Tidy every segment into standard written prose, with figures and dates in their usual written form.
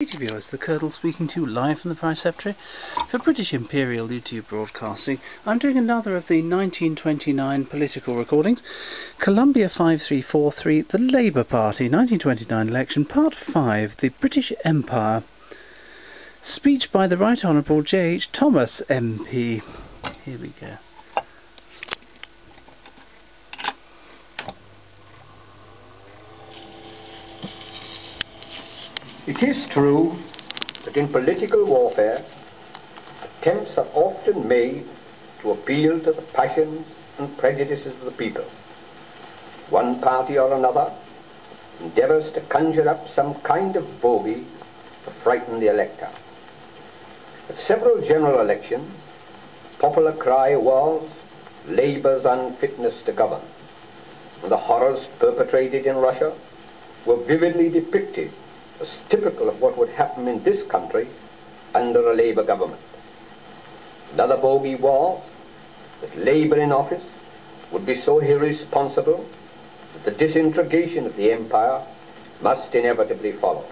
Viewers, the Colonel speaking to you live from the Preceptory for British Imperial YouTube Broadcasting. I'm doing another of the 1929 political recordings. Columbia 5343, the Labour Party, 1929 election, Part 5, the British Empire. Speech by the Right Honourable J.H. Thomas MP. Here we go. It is true that in political warfare, attempts are often made to appeal to the passions and prejudices of the people. One party or another endeavours to conjure up some kind of bogey to frighten the elector. At several general elections, the popular cry was Labour's unfitness to govern, and the horrors perpetrated in Russia were vividly depicted as typical of what would happen in this country under a Labour government. Another bogey was that Labour in office would be so irresponsible that the disintegration of the empire must inevitably follow.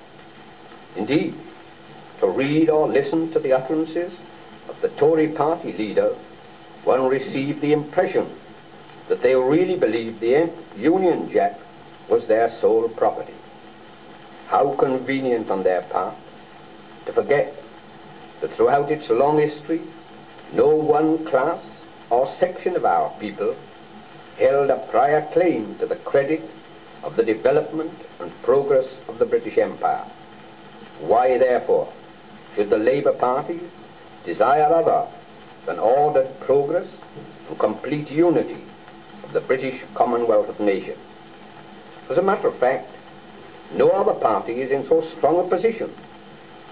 Indeed, to read or listen to the utterances of the Tory party leaders, one received the impression that they really believed the Union Jack was their sole property. How convenient on their part to forget that throughout its long history, no one class or section of our people held a prior claim to the credit of the development and progress of the British Empire. Why, therefore, should the Labour Party desire other than ordered progress and complete unity of the British Commonwealth of Nations? As a matter of fact, no other party is in so strong a position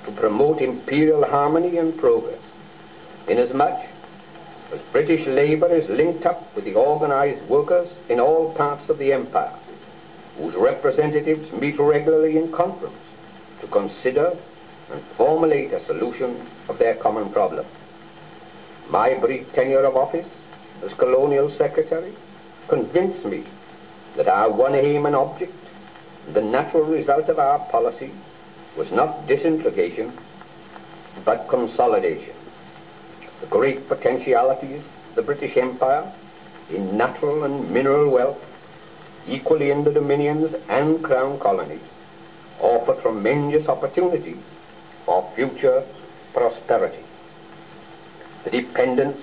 to promote imperial harmony and progress, inasmuch as British Labour is linked up with the organised workers in all parts of the empire, whose representatives meet regularly in conference to consider and formulate a solution of their common problem. My brief tenure of office as Colonial Secretary convinced me that our one aim and object, the natural result of our policy, was not disintegration but consolidation. The great potentialities of the British Empire in natural and mineral wealth, equally in the dominions and crown colonies, offer tremendous opportunities for future prosperity. The dependence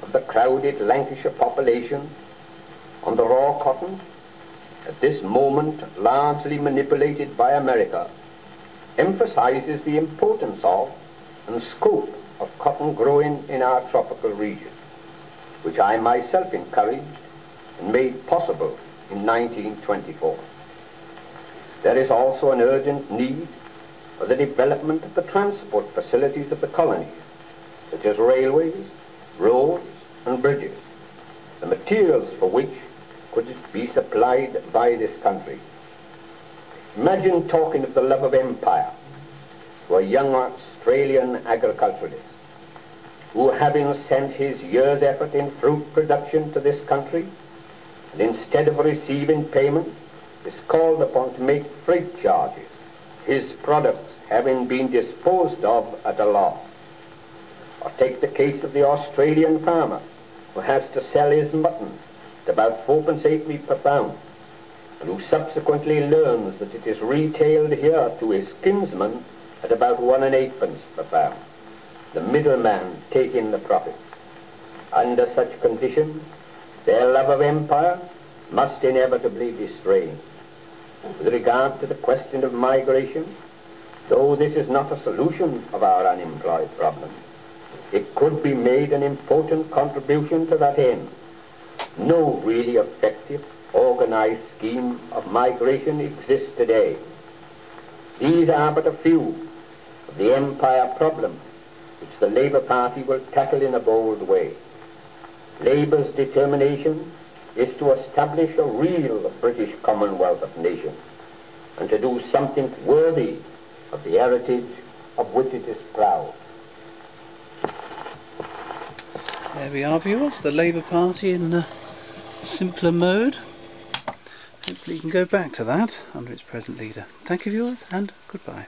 of the crowded Lancashire population on the raw cotton, at this moment largely manipulated by America, emphasizes the importance of and scope of cotton growing in our tropical region, which I myself encouraged and made possible in 1924. There is also an urgent need for the development of the transport facilities of the colonies, such as railways, roads and bridges, the materials for which could be supplied by this country. Imagine talking of the love of empire to a young Australian agriculturalist who, having sent his year's effort in fruit production to this country, and instead of receiving payment, is called upon to make freight charges, his products having been disposed of at a loss. Or take the case of the Australian farmer who has to sell his mutton at about 4 halfpenny per pound, and who subsequently learns that it is retailed here to his kinsman at about 1 8 per pound, the middleman taking the profits. Under such conditions, their love of empire must inevitably be strained. With regard to the question of migration, though this is not a solution of our unemployed problem, it could be made an important contribution to that end. No really effective, organized scheme of migration exists today. These are but a few of the empire problems which the Labour Party will tackle in a bold way. Labour's determination is to establish a real British Commonwealth of Nations, and to do something worthy of the heritage of which it is proud. There we are, viewers, the Labour Party in simpler mode. Hopefully you can go back to that under its present leader. Thank you, viewers, and goodbye.